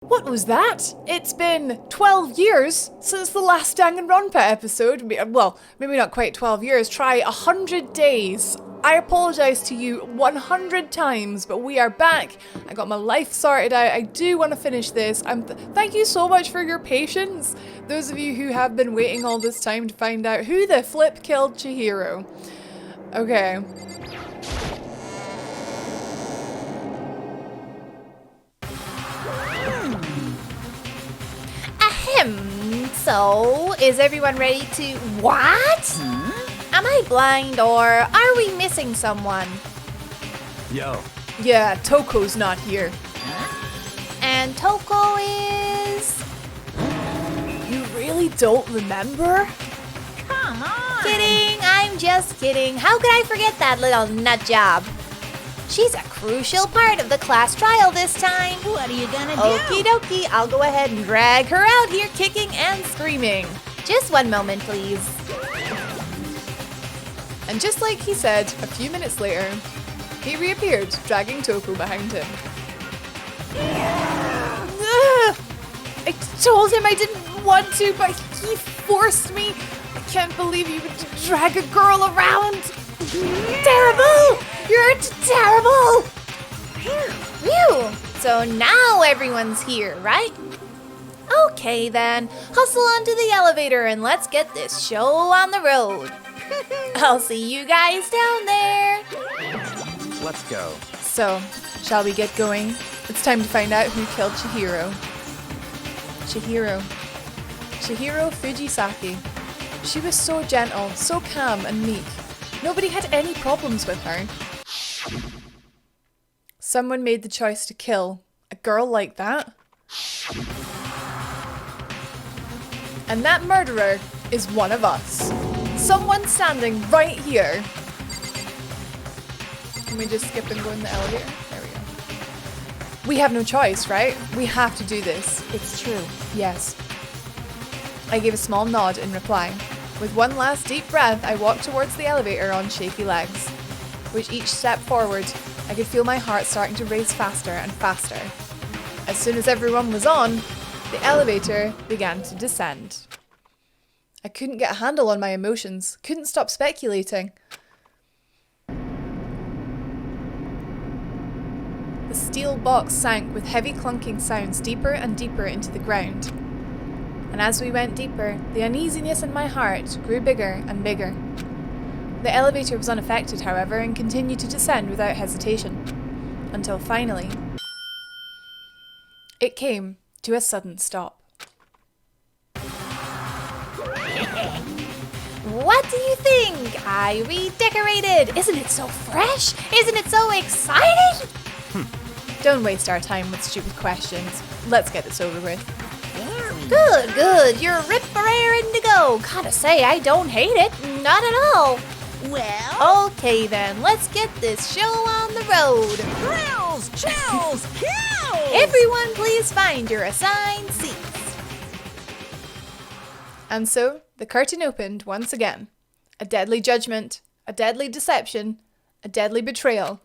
What was that? It's been 12 years since the last Danganronpa episode. Well, maybe not quite 12 years. Try 100 days. I apologise to you 100 times, but we are back. I got my life sorted out. I do want to finish this. Thank you so much for your patience. Those of you who have been waiting all this time to find out who the flip killed Chihiro. Okay. So, is everyone ready to... What? Am I blind or are we missing someone? Yo. Yeah, Toko's not here. And Toko is... You really don't remember? Come on. Kidding, I'm just kidding. How could I forget that little nut job? She's a crucial part of the class trial this time. What are you gonna do? Okie dokie, I'll go ahead and drag her out here kicking and screaming. Just one moment, please. And just like he said, a few minutes later, he reappeared, dragging Toko behind him. I told him I didn't want to, but he forced me. I can't believe you would drag a girl around. Terrible! You're terrible! Phew! So now everyone's here, right? Okay then, hustle onto the elevator and let's get this show on the road. I'll see you guys down there. Let's go. So, shall we get going? It's time to find out who killed Chihiro. Chihiro Fujisaki. She was so gentle, so calm and meek. Nobody had any problems with her. Someone made the choice to kill a girl like that. And that murderer is one of us. Someone standing right here. Can we just skip and go in the elevator? There we go. We have no choice, right? We have to do this. It's true. Yes. I gave a small nod in reply. With one last deep breath, I walked towards the elevator on shaky legs. With each step forward, I could feel my heart starting to race faster and faster. As soon as everyone was on, the elevator began to descend. I couldn't get a handle on my emotions, couldn't stop speculating. The steel box sank with heavy clunking sounds deeper and deeper into the ground. And as we went deeper, the uneasiness in my heart grew bigger and bigger. The elevator was unaffected, however, and continued to descend without hesitation. Until finally, it came to a sudden stop. What do you think? I redecorated. Isn't it so fresh? Isn't it so exciting? Don't waste our time with stupid questions. Let's get this over with. Good. You're rip for air indigo. Gotta say, I don't hate it. Not at all. Well, Okay then, let's get this show on the road. thrills, chills, kills! Everyone please find your assigned seats. And so, the curtain opened once again. A deadly judgment, a deadly deception, a deadly betrayal,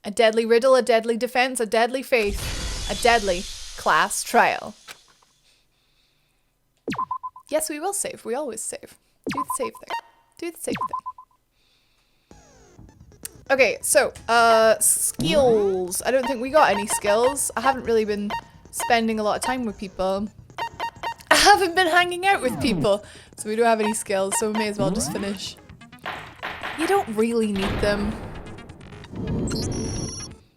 a deadly riddle, a deadly defense, a deadly faith, a deadly class trial. Yes, we will save. We always save. Do the save thing. Do the save thing. Okay, so, skills. I don't think we got any skills. I haven't really been spending a lot of time with people. I haven't been hanging out with people, so we don't have any skills, so we may as well just finish. You don't really need them.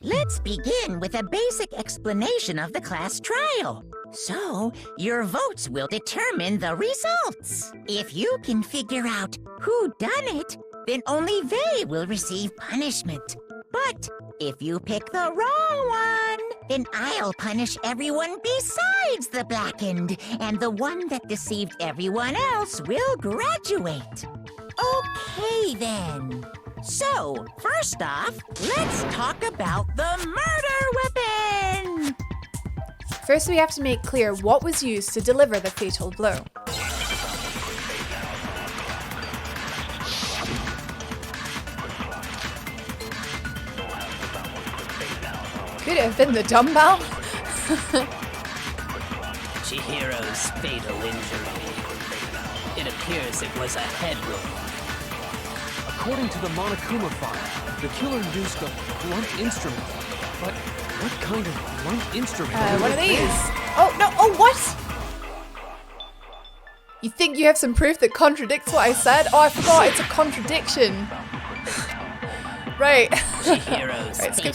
Let's begin with a basic explanation of the class trial. So, your votes will determine the results. If you can figure out who done it, then only they will receive punishment. But if you pick the wrong one, then I'll punish everyone besides the blackened, and the one that deceived everyone else will graduate. Okay then. So, first off, let's talk about the murder weapon! First, we have to make clear what was used to deliver the fatal blow. Could it have been the dumbbell? Chihiro's fatal injury. It appears it was a head wound. According to the Monokuma file, the killer used a blunt instrument. But what kind of blunt instrument? One of these. Oh, no. Oh, what? You think you have some proof that contradicts what I said? Oh, I forgot. It's a contradiction. Right. Chihiro's Right, skip.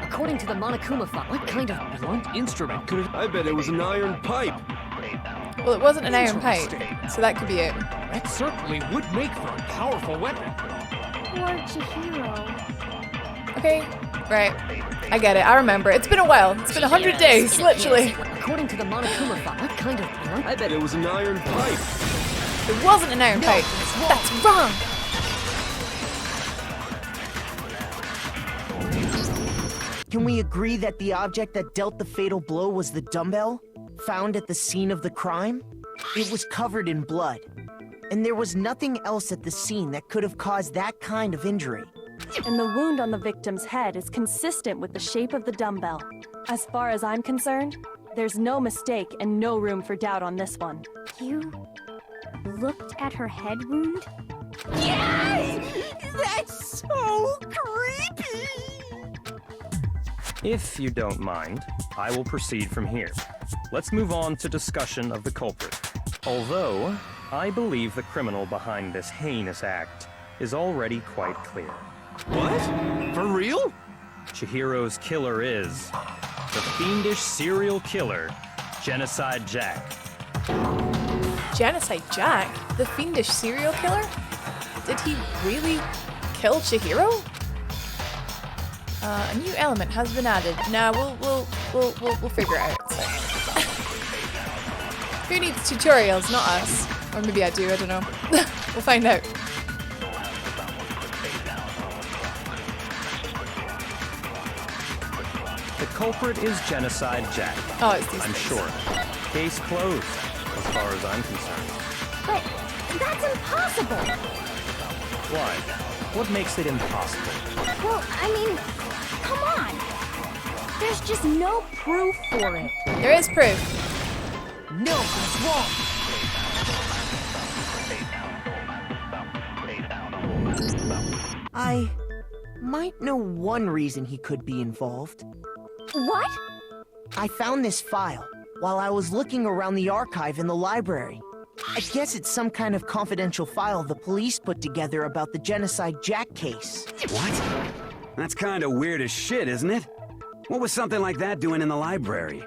According to the Monokuma file, what kind of blunt instrument could it? I bet it was an iron pipe. Well, it wasn't an iron pipe, so that could be it. That certainly would make for a powerful weapon. Poor Chihiro. Okay, right. I get it. I remember. It's been a while. It's been 100 days, literally. According to the Monokuma file, what kind of blunt? I bet it was an iron pipe. It wasn't an iron pipe. That's wrong. Can we agree that the object that dealt the fatal blow was the dumbbell, found at the scene of the crime? It was covered in blood, and there was nothing else at the scene that could have caused that kind of injury. And the wound on the victim's head is consistent with the shape of the dumbbell. As far as I'm concerned, there's no mistake and no room for doubt on this one. You looked at her head wound? Yes! That's so creepy! If you don't mind, I will proceed from here. Let's move on to discussion of the culprit. Although, I believe the criminal behind this heinous act is already quite clear. What? For real? Chihiro's killer is the fiendish serial killer, Genocide Jack. Genocide Jack? The fiendish serial killer? Did he really kill Chihiro? A new element has been added. Nah, we'll figure it out. So. Who needs tutorials? Not us. Or maybe I do, I don't know. We'll find out. The culprit is Genocide Jack. Oh, it's these I'm things. sure. Case closed, as far as I'm concerned. But that's impossible. Why? What makes it impossible? Well, I mean, come on. There's just no proof for it. There is proof. No, it's wrong. I might know one reason he could be involved. What? I found this file while I was looking around the archive in the library. I guess it's some kind of confidential file the police put together about the Genocide Jack case. What? That's kind of weird as shit, isn't it? What was something like that doing in the library?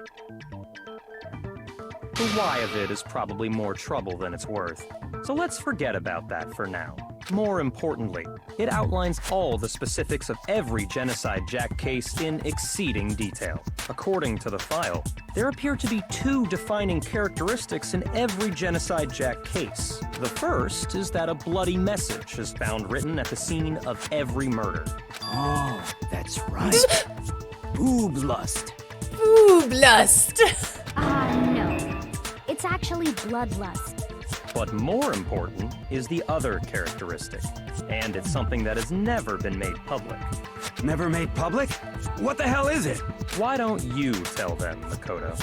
The why of it is probably more trouble than it's worth. So let's forget about that for now. More importantly, it outlines all the specifics of every Genocide Jack case in exceeding detail. According to the file, there appear to be two defining characteristics in every Genocide Jack case. The first is that a bloody message is found written at the scene of every murder. Oh, that's right. Boob lust. Boob lust. No. It's actually bloodlust. But more important is the other characteristic, and it's something that has never been made public. Never made public? What the hell is it? Why don't you tell them, Makoto?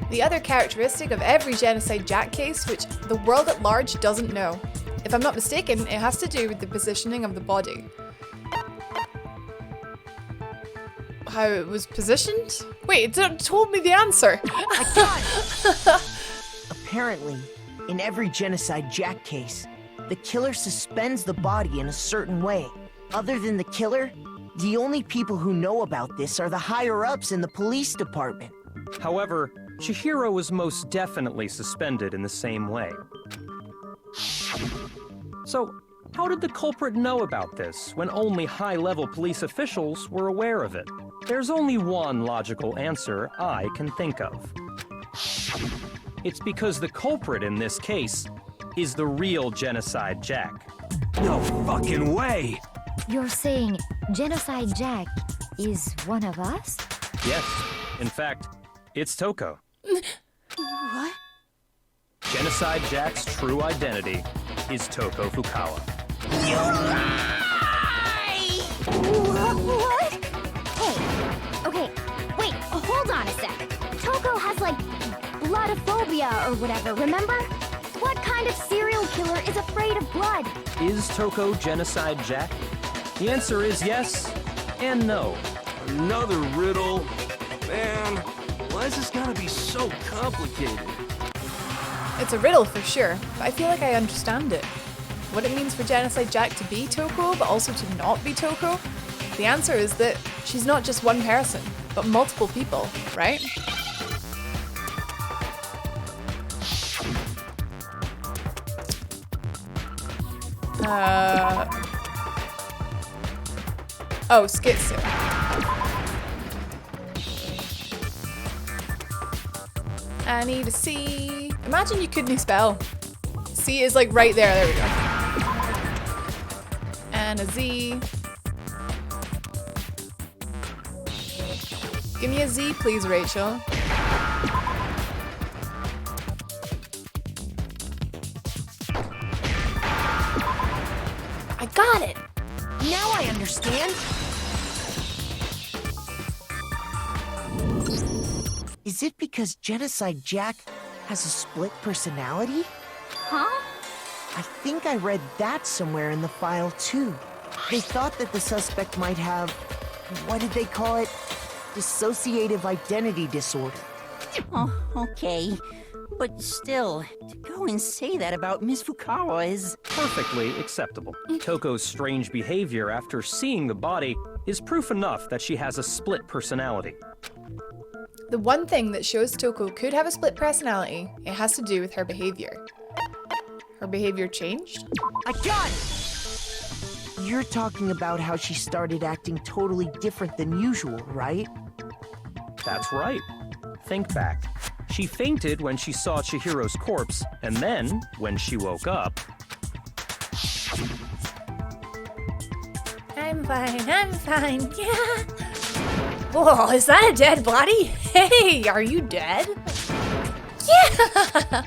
The other characteristic of every Genocide Jack case, which the world at large doesn't know. If I'm not mistaken, it has to do with the positioning of the body. How it was positioned? Wait, it told me the answer. I got it! Apparently, in every Genocide Jack case, the killer suspends the body in a certain way. Other than the killer, the only people who know about this are the higher-ups in the police department. However, Chihiro was most definitely suspended in the same way. So, how did the culprit know about this when only high-level police officials were aware of it? There's only one logical answer I can think of. It's because the culprit in this case is the real Genocide Jack. No fucking way! You're saying Genocide Jack is one of us? Yes, in fact, it's Toko. What? Genocide Jack's true identity is Toko Fukawa. You lie! What? Hey, okay, wait, hold on a sec. Toko has, like, Bloodophobia or whatever, remember? What kind of serial killer is afraid of blood? Is Toko Genocide Jack? The answer is yes and no. Another riddle. Man, why is this gotta be so complicated? It's a riddle for sure, but I feel like I understand it. What it means for Genocide Jack to be Toko, but also to not be Toko? The answer is that she's not just one person, but multiple people, right? Oh, schizo. I need a C. Imagine you couldn't spell. C is like right there. There we go. And a Z. Give me a Z, please, Rachel. I got it. Now I understand. Is it because Genocide Jack has a split personality? Huh? I think I read that somewhere in the file, too. They thought that the suspect might have, what did they call it? Dissociative identity disorder. Oh, okay. But still, to go and say that about Miss Fukawa is... Perfectly acceptable. Toko's strange behavior after seeing the body is proof enough that she has a split personality. The one thing that shows Toko could have a split personality, it has to do with her behavior. Her behavior changed? I got it! You're talking about how she started acting totally different than usual, right? That's right. Think back. She fainted when she saw Chihiro's corpse, and then, when she woke up... I'm fine, yeah. Whoa, is that a dead body? Hey, are you dead? Yeah!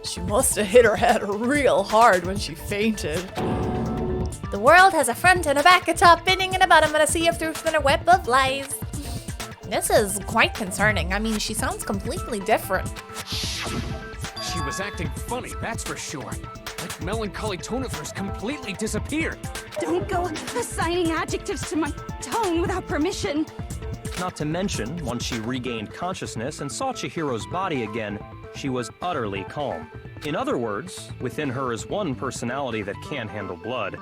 She must have hit her head real hard when she fainted. The world has a front and a back, a top, ending, and a bottom, and a sea of truth and a web of lies. This is quite concerning. I mean, she sounds completely different. She was acting funny, that's for sure. Like melancholy tone of hers completely disappeared. Don't go assigning adjectives to my tone without permission. Not to mention, once she regained consciousness and saw Chihiro's body again, she was utterly calm. In other words, within her is one personality that can handle blood,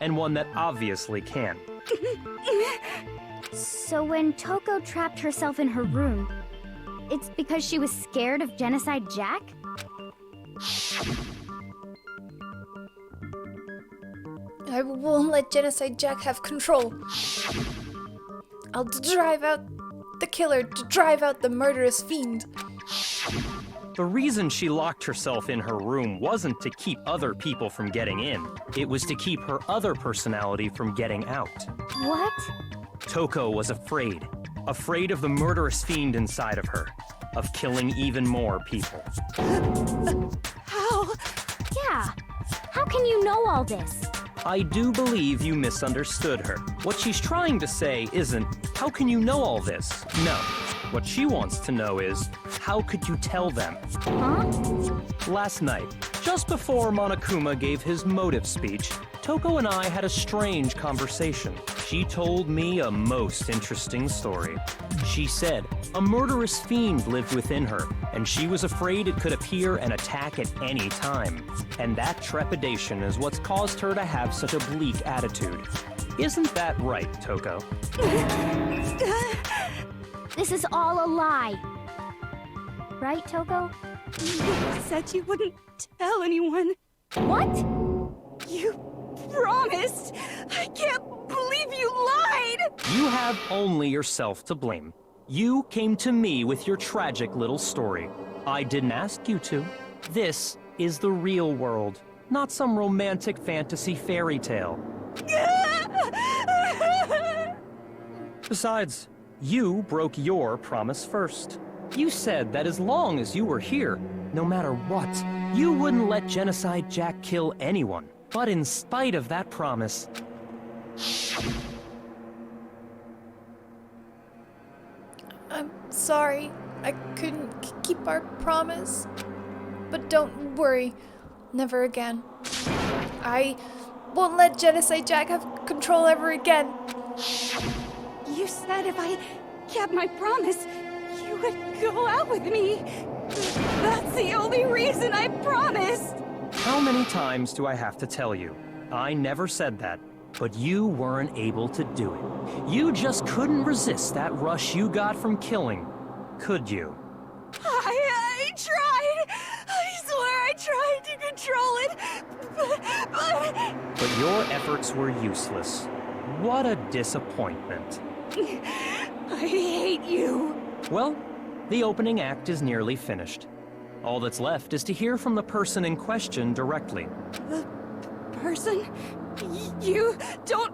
and one that obviously can. So when Toko trapped herself in her room, it's because she was scared of Genocide Jack? I won't let Genocide Jack have control. I'll drive out the killer, to drive out the murderous fiend. The reason she locked herself in her room wasn't to keep other people from getting in. It was to keep her other personality from getting out. What? Toko was afraid. Afraid of the murderous fiend inside of her. Of killing even more people. How? Yeah. How can you know all this? I do believe you misunderstood her. What she's trying to say isn't, how can you know all this? No. What she wants to know is, how could you tell them? Huh? Last night, just before Monokuma gave his motive speech, Toko and I had a strange conversation. She told me a most interesting story. She said a murderous fiend lived within her, and she was afraid it could appear and attack at any time. And that trepidation is what's caused her to have such a bleak attitude. Isn't that right, Toko? This is all a lie. Right, Toko? You said you wouldn't tell anyone. What? You promised. I can't believe you lied. You have only yourself to blame. You came to me with your tragic little story. I didn't ask you to. This is the real world, not some romantic fantasy fairy tale. Besides, you broke your promise first. You said that as long as you were here, no matter what, you wouldn't let Genocide Jack kill anyone. But in spite of that promise... I'm sorry. I couldn't keep our promise. But don't worry, never again. I won't let Genocide Jack have control ever again. You said if I kept my promise, you would go out with me. That's the only reason I promised. How many times do I have to tell you? I never said that, but you weren't able to do it. You just couldn't resist that rush you got from killing, could you? I tried. I swear I tried to control it, But your efforts were useless. What a disappointment. I hate you. Well, the opening act is nearly finished. All that's left is to hear from the person in question directly. The person you don't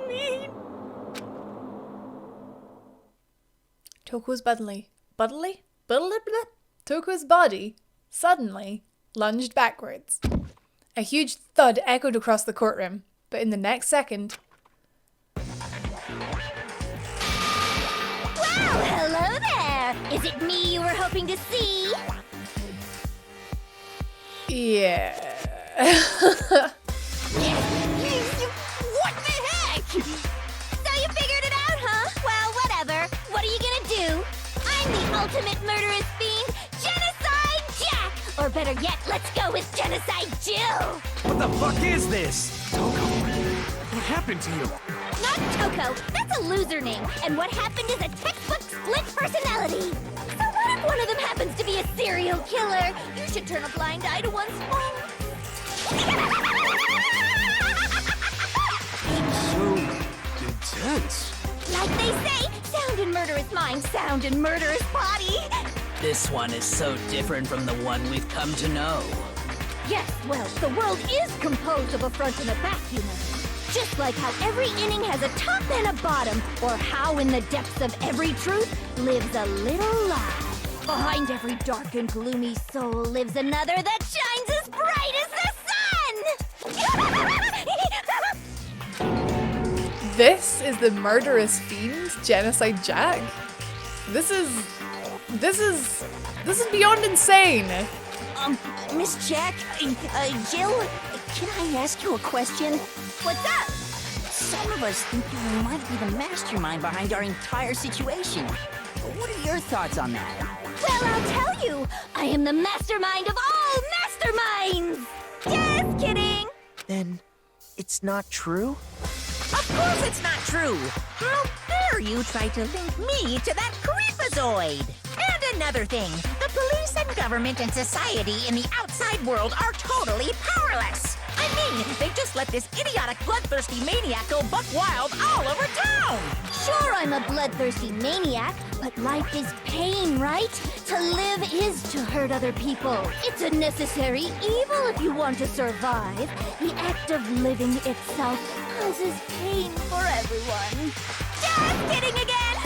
mean. Toko's Toko's body suddenly lunged backwards. A huge thud echoed across the courtroom, but in the next second... Well, hello there! Is it me you were hoping to see? Yeah. What the heck? So you figured it out, huh? Well, whatever. What are you gonna do? I'm the ultimate murderous fiend, Genocide Jack! Or better yet, let's go with Genocide Jill! What the fuck is this? What happened to you? Not Toko, that's a loser name. And what happened is a textbook split personality. So what if one of them happens to be a serial killer? You should turn a blind eye to one's faults. So intense. Like they say, sound in murderous mind, sound in murderous body. This one is so different from the one we've come to know. Yes, well, the world is composed of a front and a back, you know. Just like how every inning has a top and a bottom, or how in the depths of every truth lives a little lie. Behind every dark and gloomy soul lives another that shines as bright as the sun! This is the murderous fiend, Genocide Jack? This is beyond insane. Miss Jack, Jill, can I ask you a question? What's up? Some of us think you might be the mastermind behind our entire situation. What are your thoughts on that? Well, I'll tell you. I am the mastermind of all masterminds! Just kidding! Then it's not true? Of course it's not true! How dare you try to link me to that creepazoid? And another thing, the police and government and society in the outside world are totally powerless! I mean, they just let this idiotic bloodthirsty maniac go buck wild all over town! Sure, I'm a bloodthirsty maniac, but life is pain, right? To live is to hurt other people. It's a necessary evil if you want to survive. The act of living itself causes pain for everyone. Just kidding again!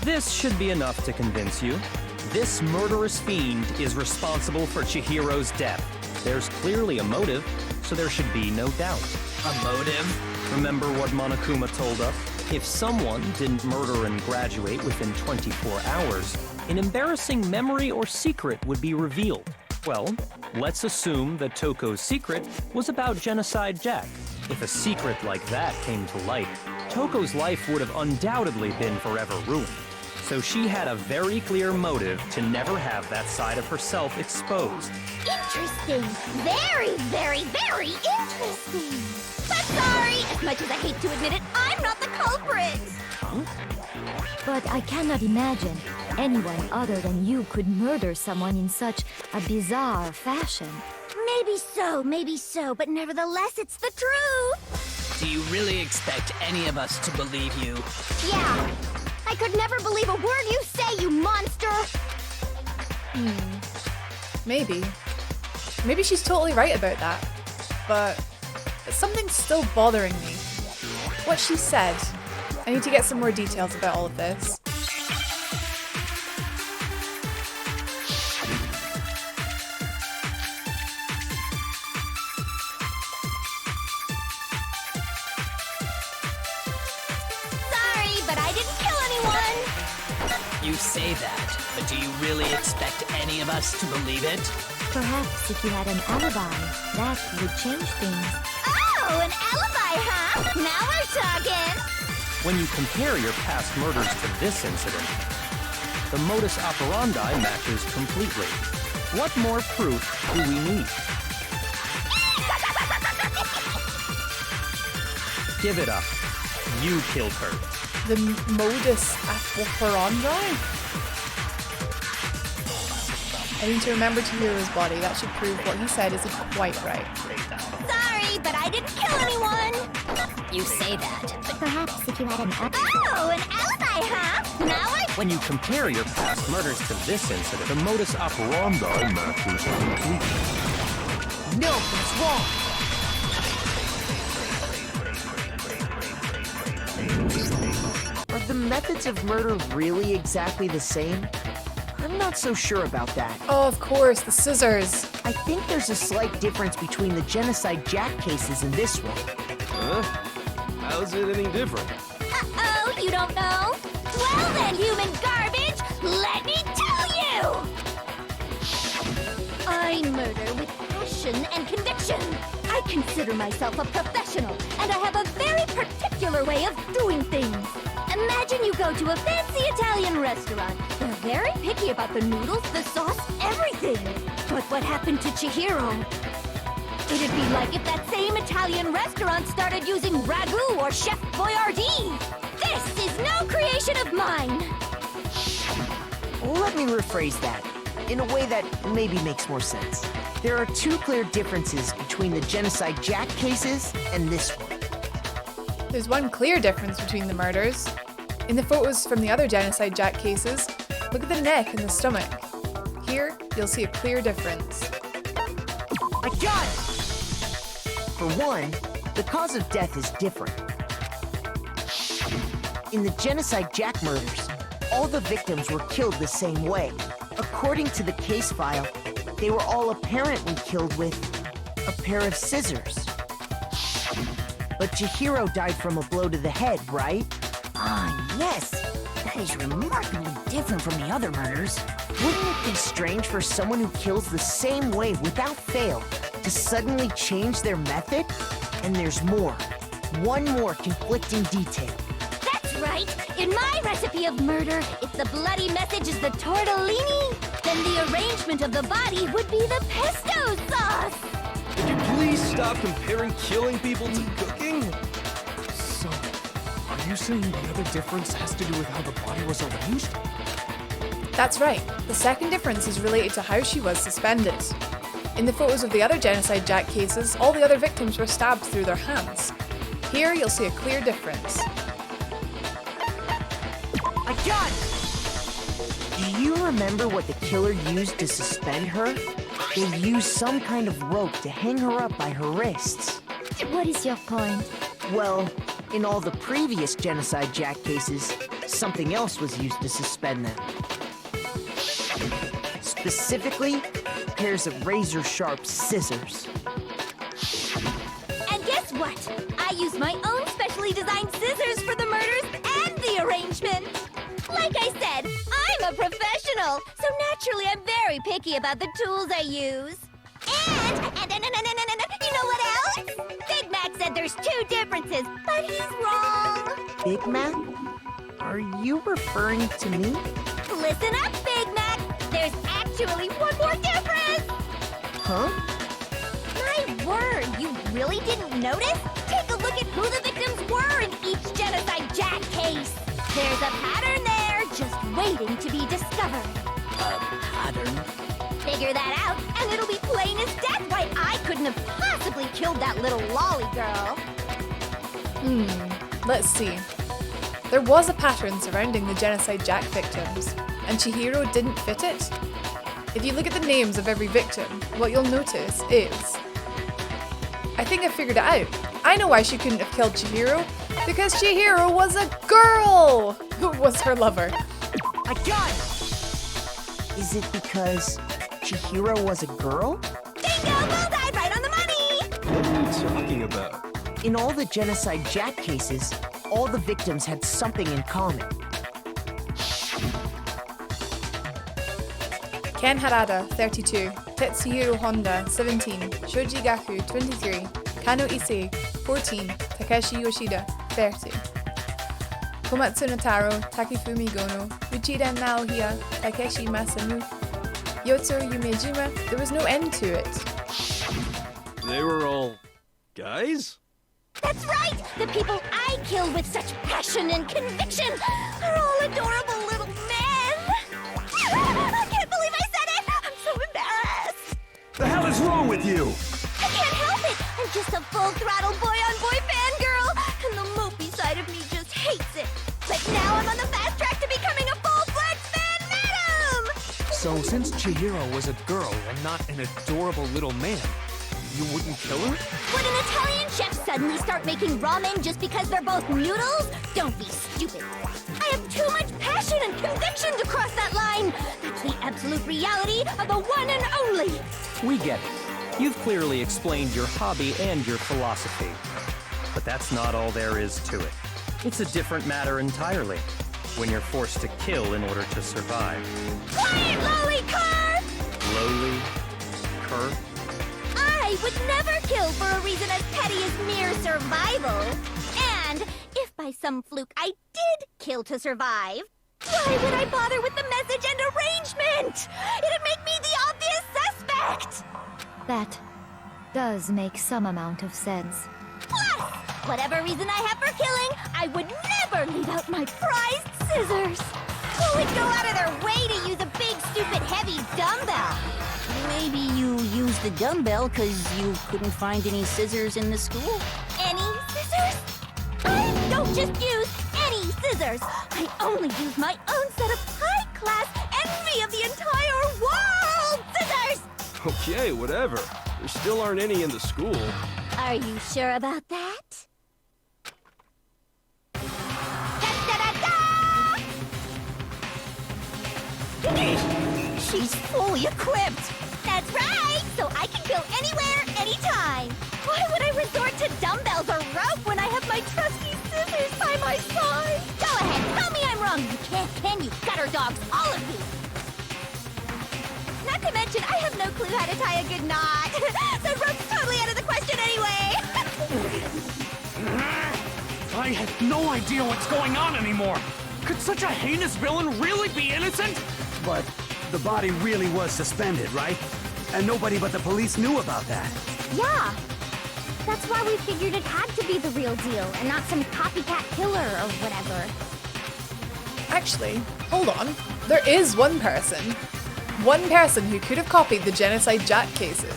This should be enough to convince you. This murderous fiend is responsible for Chihiro's death. There's clearly a motive, so there should be no doubt. A motive? Remember what Monokuma told us? If someone didn't murder and graduate within 24 hours, an embarrassing memory or secret would be revealed. Well, let's assume that Toko's secret was about Genocide Jack. If a secret like that came to light, Toko's life would have undoubtedly been forever ruined. So she had a very clear motive to never have that side of herself exposed. Interesting. Very, very, very interesting. But sorry, as much as I hate to admit it, I'm not the culprit. But I cannot imagine anyone other than you could murder someone in such a bizarre fashion. Maybe so, but nevertheless, it's the truth. Do you really expect any of us to believe you? Yeah. I could never believe a word you say, you monster! Maybe. Maybe she's totally right about that. But something's still bothering me. What she said. I need to get some more details about all of this. Sorry, but I didn't kill anyone! You say that, but do you really expect any of us to believe it? Perhaps if you had an alibi, that would change things. Oh, an alibi, huh? Now we're talking! When you compare your past murders to this incident, the modus operandi matches completely. What more proof do we need? Give it up. You killed her. The modus operandi? I need to remember Chihiro's body. That should prove what he said isn't quite right. Sorry, but I didn't kill anyone! You say that, but Perhaps if you had an alibi. Oh, an alibi, huh? Now I... When you compare your past murders to this incident, the modus operandi matches completely. No, that's wrong! Are the methods of murder really exactly the same? I'm not so sure about that. Oh, of course, the scissors. I think there's a slight difference between the Genocide Jack cases and this one. Huh? How's it any different? Uh-oh, you don't know? Well then, human garbage, let me tell you! I murder with passion and conviction. I consider myself a professional, and I have a very particular way of doing things. Imagine you go to a fancy Italian restaurant. They're very picky about the noodles, the sauce, everything. But what happened to Chihiro? It'd be like if that same Italian restaurant started using ragu or Chef Boyardee. This is no creation of mine. Let me rephrase that in a way that maybe makes more sense. There are two clear differences between the Genocide Jack cases and this one. There's one clear difference between the murders. In the photos from the other Genocide Jack cases, look at the neck and the stomach. Here, you'll see a clear difference. I got it! For one, the cause of death is different. In the Genocide Jack murders, all the victims were killed the same way. According to the case file, they were all apparently killed with a pair of scissors. But Chihiro died from a blow to the head, right? Ah, yes. That is remarkably different from the other murders. Wouldn't it be strange for someone who kills the same way without fail to suddenly change their method? And there's more. One more conflicting detail. That's right. In my recipe of murder, if the bloody message is the tortellini, then the arrangement of the body would be the pesto sauce. Could you please stop comparing killing people to cooking? So, are you saying the other difference has to do with how the body was arranged? That's right. The second difference is related to how she was suspended. In the photos of the other Genocide Jack cases, all the other victims were stabbed through their hands. Here, you'll see a clear difference. I got it! Do you remember what the killer used to suspend her? They used some kind of rope to hang her up by her wrists. What is your point? Well, in all the previous Genocide Jack cases, something else was used to suspend them. Specifically, pairs of razor-sharp scissors. And guess what? I use my own specially designed scissors for the murders and the arrangement. Like I said, I'm a professional, so naturally I'm very picky about the tools I use. And you know what else? Big Mac said there's two differences, but he's wrong. Big Mac? Are you referring to me? Listen up, Big Mac. There's actually one more difference. Huh? My word, you really didn't notice? Take a look at who the victims were in each Genocide Jack case. There's a pattern there, just waiting to be discovered. A pattern? Figure that out, and it'll be plain as death why I couldn't have possibly killed that little lolly girl. Let's see. There was a pattern surrounding the Genocide Jack victims, and Chihiro didn't fit it. If you look at the names of every victim, what you'll notice is... I think I figured it out. I know why she couldn't have killed Chihiro, because Chihiro was a girl who was her lover. I got it! Is it because Chihiro was a girl? Bingo! Bullseye! Right on the money! What are you talking about? In all the Genocide Jack cases, all the victims had something in common. Ken Harada, 32. Tetsuhiro Honda, 17. Shoji Gaku, 23. Kano Issei, 14. Takeshi Yoshida, 30. Komatsu Notaro, Takifumi Gono, Uchida Naohia, Takeshi Masamu, Yotsu Yumejima. There was no end to it. They were all guys? That's right! The people I kill with such passion and conviction are all adorable little men! I can't believe I said it! I'm so embarrassed! The hell is wrong with you? I can't help it! I'm just a full-throttle boy-on-boy fangirl, and the mopey side of me just hates it. But now I'm on the fast track to becoming a full-fledged fan madam! So since Chihiro was a girl and not an adorable little man, you wouldn't kill her? Would an Italian chef suddenly start making ramen just because they're both noodles? Don't be stupid. I have too much passion and conviction to cross that line. That's the absolute reality of the one and only. We get it. You've clearly explained your hobby and your philosophy. But that's not all there is to it. It's a different matter entirely. When you're forced to kill in order to survive. Quiet, lowly cur! Lowly? Cur? I would never kill for a reason as petty as mere survival. And if by some fluke I did kill to survive, why would I bother with the message and arrangement? It'd make me the obvious suspect! That does make some amount of sense. Plus, whatever reason I have for killing, I would never leave out my prized scissors. Who would go out of their way to use a big, stupid, heavy dumbbell? Maybe you used the dumbbell because you couldn't find any scissors in the school? Any scissors? I don't just use any scissors. I only use my own set of high-class envy of the entire world scissors! Okay, whatever. There still aren't any in the school. Are you sure about that? She's fully equipped! That's right! So I can go anywhere, anytime! Why would I resort to dumbbells or rope when I have my trusty scissors by my side? Go ahead, tell me I'm wrong! You can't, can you, gutter dogs, all of you! Not to mention, I have no clue how to tie a good knot! So rope's totally out of the question anyway! I have no idea what's going on anymore! Could such a heinous villain really be innocent? But the body really was suspended, right? And nobody but the police knew about that. Yeah! That's why we figured it had to be the real deal, and not some copycat killer or whatever. Actually, hold on. There is one person. One person who could have copied the Genocide Jack cases.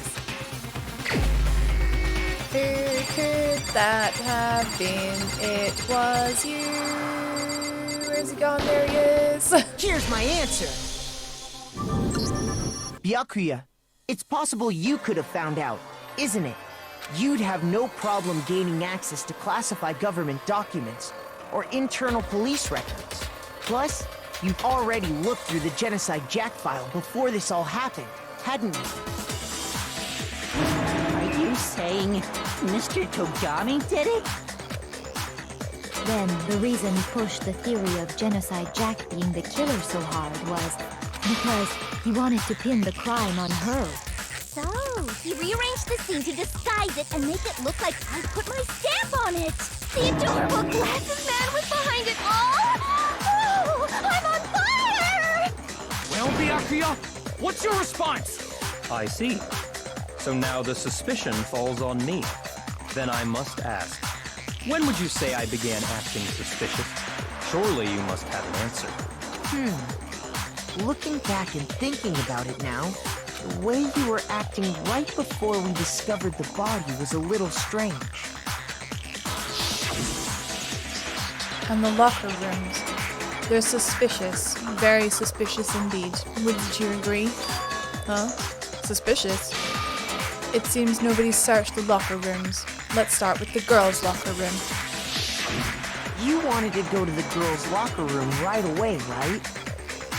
Who could that have been? It was you. Where's he gone? There he is. Here's my answer. Byakuya, it's possible you could have found out, isn't it? You'd have no problem gaining access to classified government documents or internal police records. Plus, you've already looked through the Genocide Jack file before this all happened, hadn't you? Are you saying Mr. Togami did it? Then the reason he pushed the theory of Genocide Jack being the killer so hard was because he wanted to pin the crime on her. So, he rearranged the scene to disguise it and make it look like I put my stamp on it! The adorable glasses man was behind it all! Oh, I'm on fire! Well, Byakuya, what's your response? I see. So now the suspicion falls on me. Then I must ask, when would you say I began acting suspicious? Surely you must have an answer. Looking back and thinking about it now, the way you were acting right before we discovered the body was a little strange. And the locker rooms. They're suspicious. Very suspicious indeed. Wouldn't you agree? Huh? Suspicious? It seems nobody searched the locker rooms. Let's start with the girls' locker room. You wanted to go to the girls' locker room right away, right?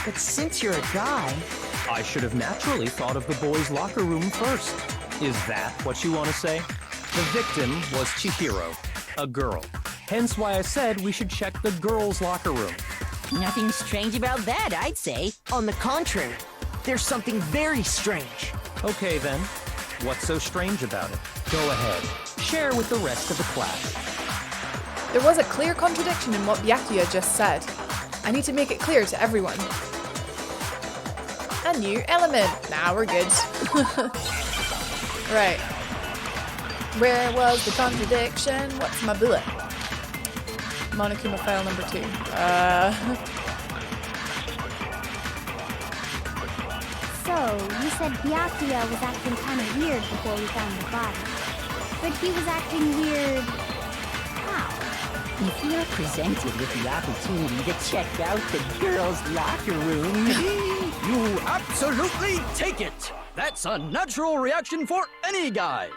But since you're a guy... I should have naturally thought of the boys' locker room first. Is that what you want to say? The victim was Chihiro, a girl. Hence why I said we should check the girls' locker room. Nothing strange about that, I'd say. On the contrary, There's something very strange. Okay then, what's so strange about it? Go ahead, share with the rest of the class. There was a clear contradiction in what Byakuya just said. I need to make it clear to everyone. A new element. Nah, we're good. Right. Where was the contradiction? What's my bullet? Monokuma file number 2. So, you said Byakuya was acting kind of weird before we found the body. But he was acting weird... how? If you're presented with the opportunity to check out the girls' locker room... You absolutely take it! That's a natural reaction for any guy!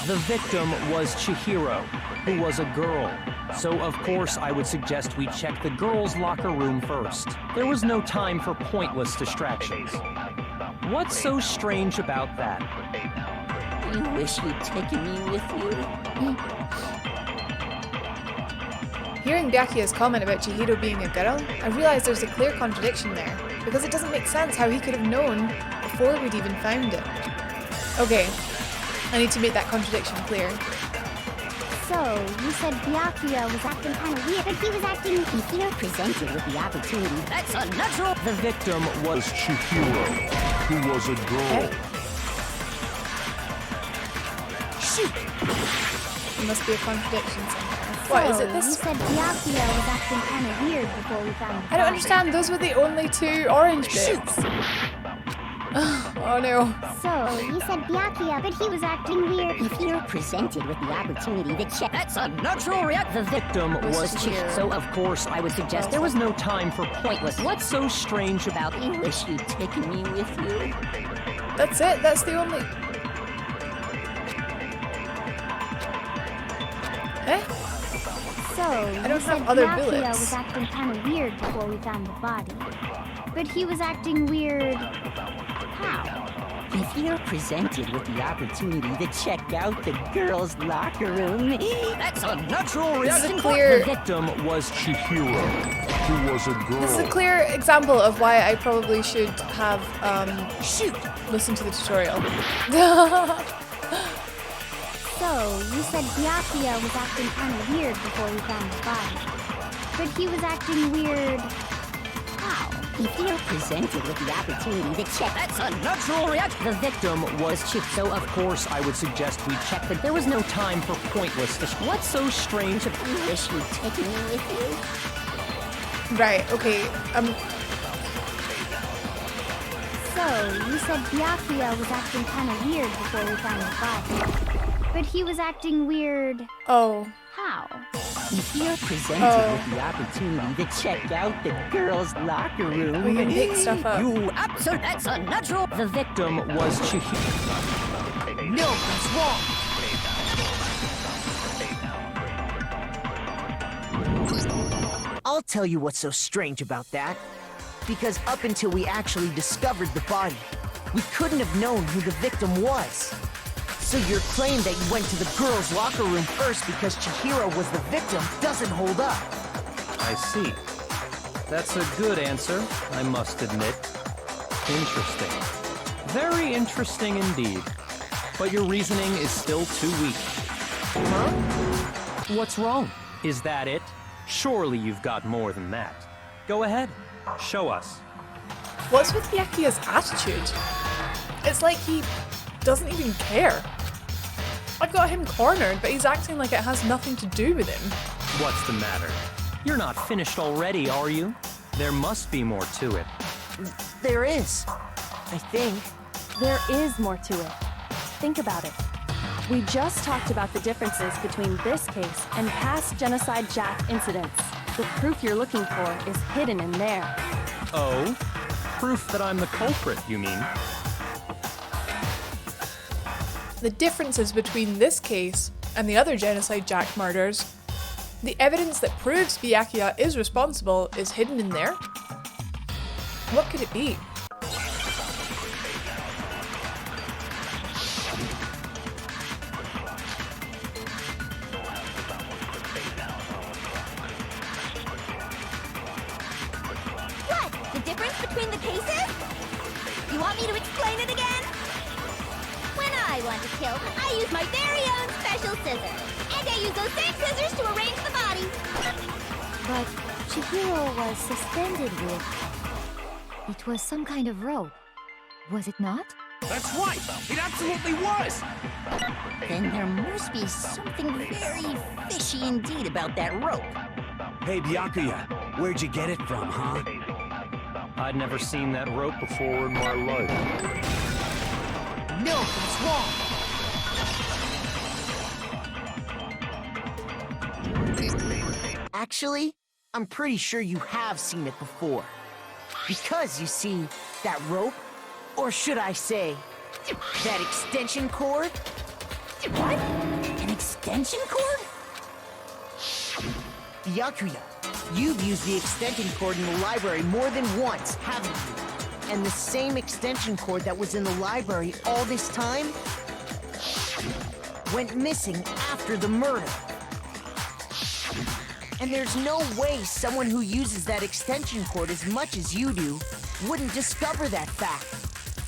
The victim was Chihiro, who was a girl. So of course I would suggest we check the girls' locker room first. There was no time for pointless distractions. What's so strange about that? You wish you'd taken me with you? Hearing Byakuya's comment about Chihiro being a girl, I realised there's a clear contradiction there, because it doesn't make sense how he could have known before we'd even found it. Okay, I need to make that contradiction clear. So, you said Byakuya was acting kind of weird, but he was acting... If you're presented with the opportunity, that's a natural... The victim was Chihiro, who was a girl. Shoot! There must be a contradiction somewhere. What, is it this? You said Byakuya was acting kind of weird before we found the I don't understand, those were the only 2 orange bits. Oh no. So, you said Byakuya, but he was acting weird. If you're presented with the opportunity to check... That's a natural reaction! The victim was Chihiro. So of course I would suggest there was no time for pointless... What's so strange about... You wish you'd taken me with you? That's it, that's the only... Eh? So, I don't have said other Byakuya bullets. was acting kind of weird before we found the body. But he was acting weird... how? If you're presented with the opportunity to check out the girls' locker room... That's a natural reaction! This is a clear... The victim was Chihiro, who was a girl. This is a clear example of why I probably should have, listened to the tutorial. So, you said Byakuya was acting kind of weird before we found the body. But he was acting weird... how? If you're presented with the opportunity to check... That's a natural reaction! The victim was Chihiro. So of course I would suggest we check that there was no time for pointless... What's so strange about... You wish you'd taken me with you? Right, okay, So, you said Byakuya was acting kind of weird before we found the body. But he was acting weird... oh. how? If you're presented with the opportunity to check out the girls' locker room... We can pick stuff up. You absolutely... That's a natural... The victim was Chihiro. No, that's wrong! I'll tell you what's so strange about that. Because up until we actually discovered the body, we couldn't have known who the victim was. So your claim that you went to the girls' locker room first because Chihiro was the victim doesn't hold up. I see. That's a good answer, I must admit. Interesting. Very interesting indeed. But your reasoning is still too weak. Huh? What's wrong? Is that it? Surely you've got more than that. Go ahead, show us. What's with Byakuya's attitude? It's like he doesn't even care. I've got him cornered, but he's acting like it has nothing to do with him. What's the matter? You're not finished already, are you? There must be more to it. There is, I think. There is more to it. Think about it. We just talked about the differences between this case and past Genocide Jack incidents. The proof you're looking for is hidden in there. Oh? Proof that I'm the culprit, you mean? The differences between this case and the other Genocide Jack murders, the evidence that proves Byakuya is responsible is hidden in there? What could it be? What? The difference between the cases? You want me to explain it again? When I want to kill, I use my very own special scissors. And I use those same scissors to arrange the body. But Chihiro was suspended with... It was some kind of rope. Was it not? That's right! It absolutely was! Then there must be something very fishy indeed about that rope. Hey, Byakuya, where'd you get it from, huh? I'd never seen that rope before in my life. No, that's wrong! Actually, I'm pretty sure you have seen it before. Because, you see, that rope, or should I say, that extension cord? What? An extension cord? Byakuya, you've used the extension cord in the library more than once, haven't you? And the same extension cord that was in the library all this time went missing after the murder. And there's no way someone who uses that extension cord as much as you do wouldn't discover that fact.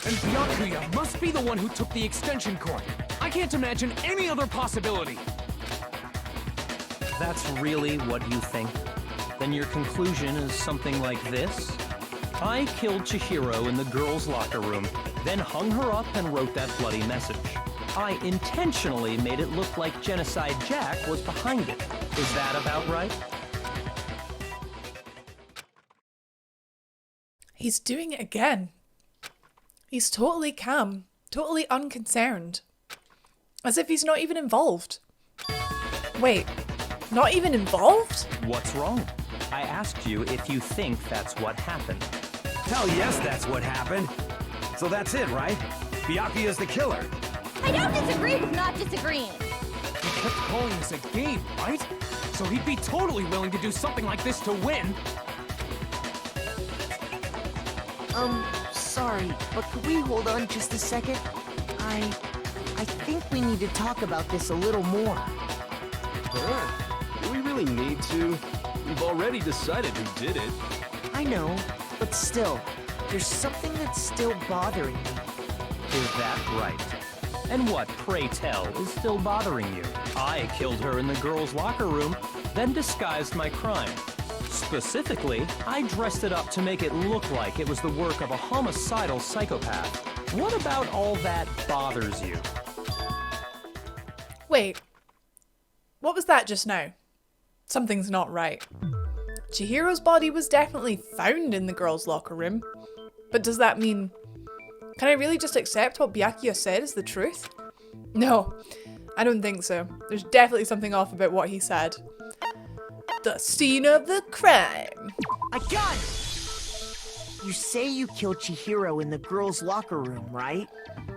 And Byakuya must be the one who took the extension cord. I can't imagine any other possibility. That's really what you think? Then your conclusion is something like this? I killed Chihiro in the girls' locker room, then hung her up and wrote that bloody message. I intentionally made it look like Genocide Jack was behind it. Is that about right? He's doing it again. He's totally calm, totally unconcerned. As if he's not even involved. Wait, not even involved? What's wrong? I asked you if you think that's what happened. Hell yes, that's what happened. So that's it, right? Byakuya's the killer. I don't disagree with not disagreeing. He kept calling this a game, right? So he'd be totally willing to do something like this to win. Sorry, but could we hold on just a second? I think we need to talk about this a little more. Huh? Do we really need to? We've already decided who did it. I know, but still, there's something that's still bothering me. Is that right? And what, pray tell, is still bothering you? I killed her in the girls' locker room, then disguised my crime. Specifically, I dressed it up to make it look like it was the work of a homicidal psychopath. What about all that bothers you? Wait, what was that just now? Something's not right. Chihiro's body was definitely found in the girls' locker room. But does that mean... Can I really just accept what Byakuya said is the truth? No, I don't think so. There's definitely something off about what he said. The scene of the crime. I got it! You say you killed Chihiro in the girls' locker room, right?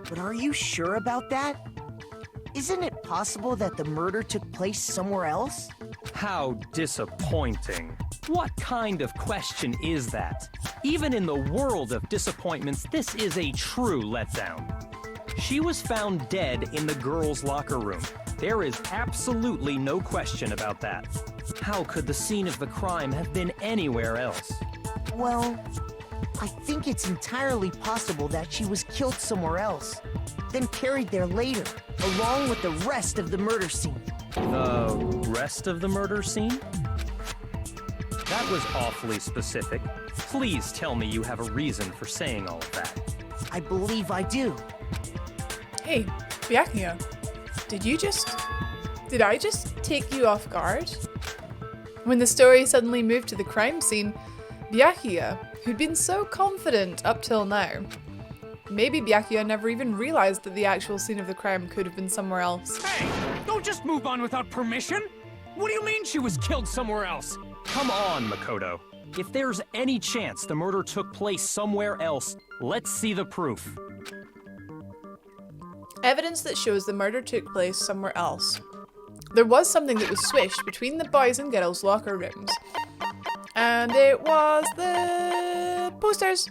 But are you sure about that? Isn't it possible that the murder took place somewhere else? How disappointing. What kind of question is that? Even in the world of disappointments, this is a true letdown. She was found dead in the girls' locker room. There is absolutely no question about that. How could the scene of the crime have been anywhere else? Well, I think it's entirely possible that she was killed somewhere else, then carried there later, along with the rest of the murder scene. The rest of the murder scene? That was awfully specific. Please tell me you have a reason for saying all of that. I believe I do. Hey, Byakuya, did I just take you off guard? When the story suddenly moved to the crime scene, Byakuya, who'd been so confident up till now, maybe Byakuya never even realized that the actual scene of the crime could have been somewhere else. Hey, don't just move on without permission! What do you mean she was killed somewhere else? Come on, Makoto. If there's any chance the murder took place somewhere else, let's see the proof. Evidence that shows the murder took place somewhere else. There was something that was swished between the boys' and girls' locker rooms. And it was the posters.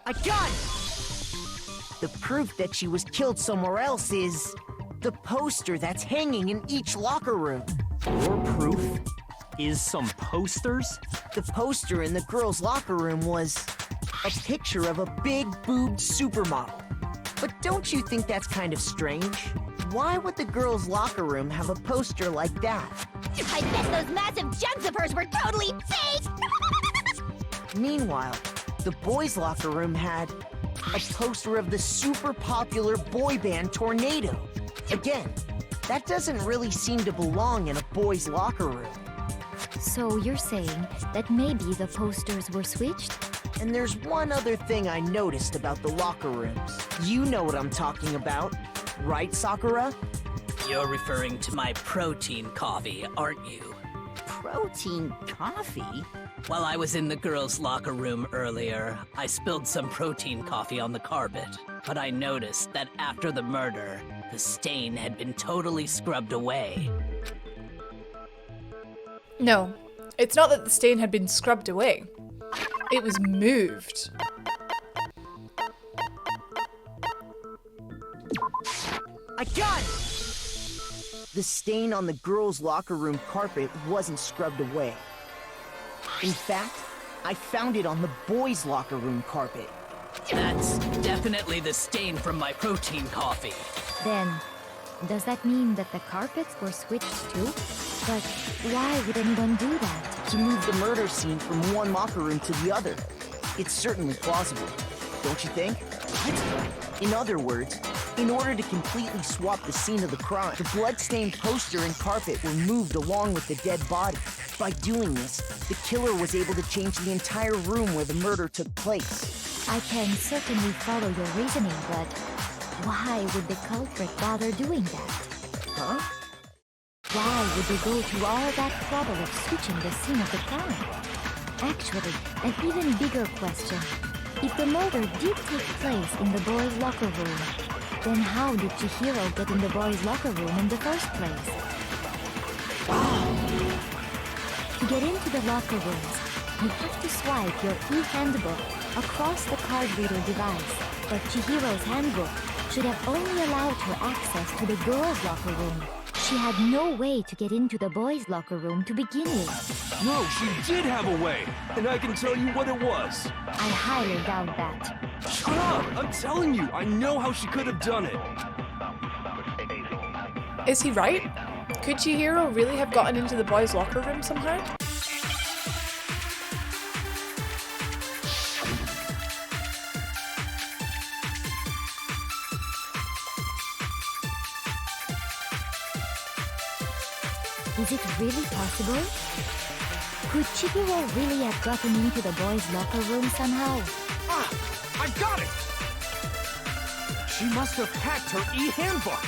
I got it! The proof that she was killed somewhere else is the poster that's hanging in each locker room. Your proof is some posters? The poster in the girls' locker room was a picture of a big-boobed supermodel. But don't you think that's kind of strange? Why would the girls' locker room have a poster like that? I bet those massive jugs of hers were totally fake! Meanwhile, the boys' locker room had a poster of the super popular boy band Tornado. Again, that doesn't really seem to belong in a boys' locker room. So you're saying that maybe the posters were switched? And there's one other thing I noticed about the locker rooms. You know what I'm talking about, right, Sakura? You're referring to my protein coffee, aren't you? Protein coffee? While I was in the girls' locker room earlier, I spilled some protein coffee on the carpet. But I noticed that after the murder, the stain had been totally scrubbed away. No, it's not that the stain had been scrubbed away. It was moved. I got it! The stain on the girls' locker room carpet wasn't scrubbed away. In fact, I found it on the boys' locker room carpet. That's definitely the stain from my protein coffee. Then, does that mean that the carpets were switched too? But why would anyone do that? To move the murder scene from one locker room to the other. It's certainly plausible, don't you think? What? In other words, in order to completely swap the scene of the crime, the blood-stained poster and carpet were moved along with the dead body. By doing this, the killer was able to change the entire room where the murder took place. I can certainly follow your reasoning, but why would the culprit bother doing that? Huh? Why would they go to all that trouble of switching the scene of the crime? Actually, an even bigger question. If the murder did take place in the boys' locker room, then how did Chihiro get in the boys' locker room in the first place? To get into the locker rooms, you have to swipe your e-handbook across the card reader device. But Chihiro's handbook should have only allowed her access to the girls' locker room. She had no way to get into the boys' locker room to begin with. No, she did have a way, and I can tell you what it was. I highly doubt that. Shut up! I'm telling you, I know how she could have done it. Is he right? Could Chihiro really have gotten into the boys' locker room somehow? Is it really possible? Could Chihiro really have gotten into the boys' locker room somehow? Ah! I got it! She must have hacked her e-handbook!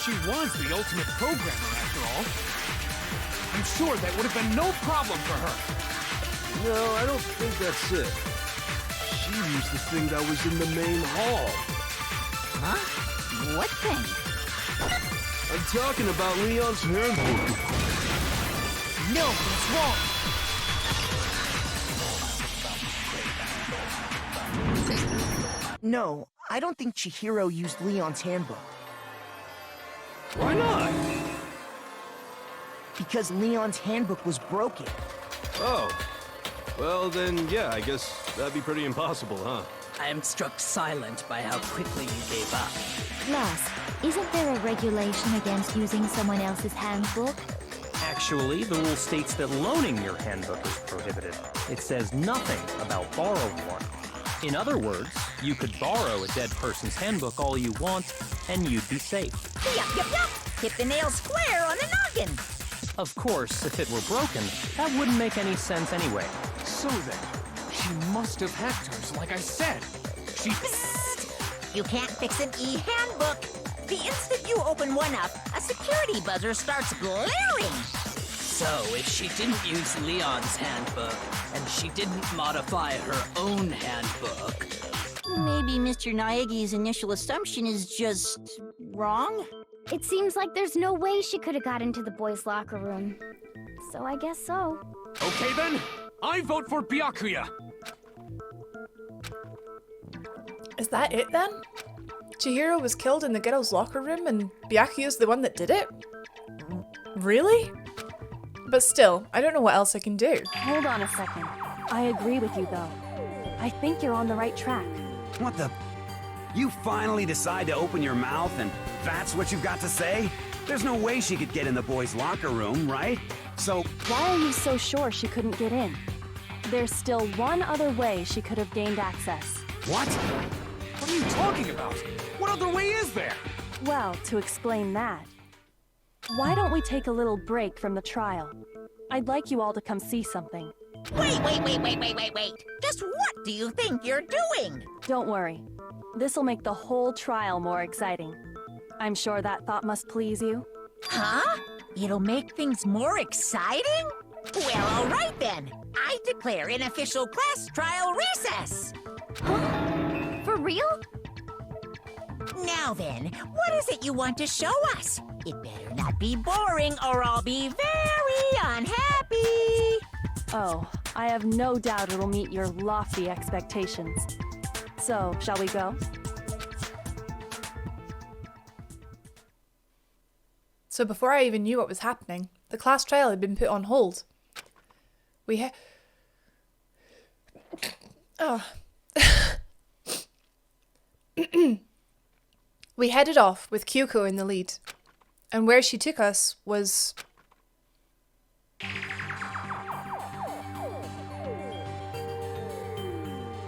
She was the ultimate programmer, after all. I'm sure that would have been no problem for her. No, I don't think that's it. She used the thing that was in the main hall. Huh? What thing? I'm talking about Leon's handbook. No, that's wrong! No, I don't think Chihiro used Leon's handbook. Why not? Because Leon's handbook was broken. Oh. Well then, yeah, I guess that'd be pretty impossible, huh? I am struck silent by how quickly you gave up. Plus, isn't there a regulation against using someone else's handbook? Actually, the rule states that loaning your handbook is prohibited. It says nothing about borrowing one. In other words, you could borrow a dead person's handbook all you want, and you'd be safe. Yup, yup, yup! Hit the nail square on the noggin! Of course, if it were broken, that wouldn't make any sense anyway. So then, she must have hacked hers, like I said. She... Psst! You can't fix an e-handbook! The instant you open one up, a security buzzer starts blaring! So, if she didn't use Leon's handbook, and she didn't modify her own handbook... Maybe Mr. Naegi's initial assumption is just... wrong? It seems like there's no way she could have got into the boys' locker room. So I guess so. Okay then, I vote for Byakuya! Is that it then? Chihiro was killed in the girls' locker room and Byakuya's the one that did it? Really? But still, I don't know what else I can do. Hold on a second. I agree with you though. I think you're on the right track. What the? You finally decide to open your mouth and that's what you've got to say? There's no way she could get in the boys' locker room, right? So... Why are you so sure she couldn't get in? There's still one other way she could have gained access. What? What are you talking about? What other way is there? Well, to explain that, why don't we take a little break from the trial? I'd like you all to come see something. Wait. Just what do you think you're doing? Don't worry. This'll make the whole trial more exciting. I'm sure that thought must please you. Huh? It'll make things more exciting? Well, all right then. I declare an official class trial recess. For real? Now then, what is it you want to show us? It better not be boring or I'll be very unhappy. Oh, I have no doubt it'll meet your lofty expectations. So, shall we go? So before I even knew what was happening, the class trial had been put on hold. We We headed off with Kyuko in the lead, and where she took us was...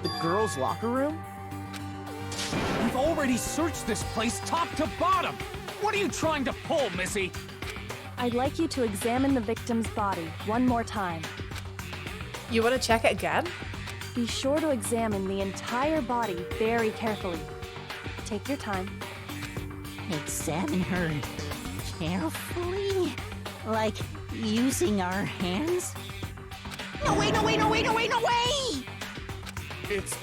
The girls' locker room? We've already searched this place top to bottom! What are you trying to pull, Missy? I'd like you to examine the victim's body one more time. You want to check it again? Be sure to examine the entire body very carefully. Take your time. Examine her carefully? Like using our hands? No way! It's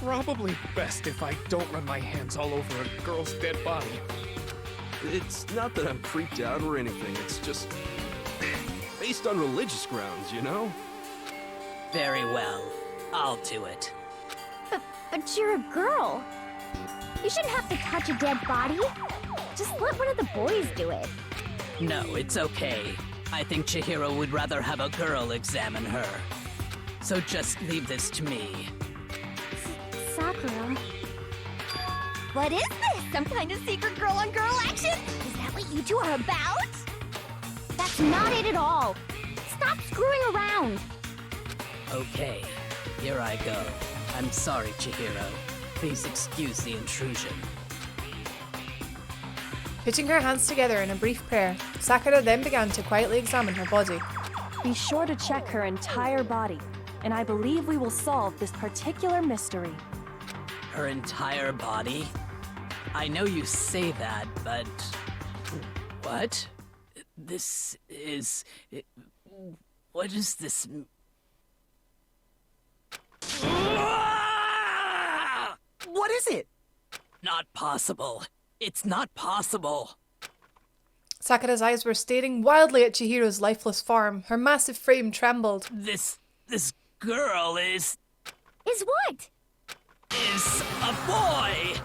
probably best if I don't run my hands all over a girl's dead body. It's not that I'm creeped out or anything, it's just... based on religious grounds, you know? Very well. I'll do it. But you're a girl. You shouldn't have to touch a dead body. Just let one of the boys do it. No, it's okay. I think Chihiro would rather have a girl examine her. So just leave this to me. Sakura. What is this? Some kind of secret girl-on-girl action? Is that what you two are about? That's not it at all. Stop screwing around. Okay, here I go. I'm sorry, Chihiro. Please excuse the intrusion. Putting her hands together in a brief prayer, Sakura then began to quietly examine her body. Be sure to check her entire body, and I believe we will solve this particular mystery. Her entire body? I know you say that, but... What? This is... What is this... What is it? Not possible. It's not possible. Sakura's eyes were staring wildly at Chihiro's lifeless form. Her massive frame trembled. This girl is what? Is a boy!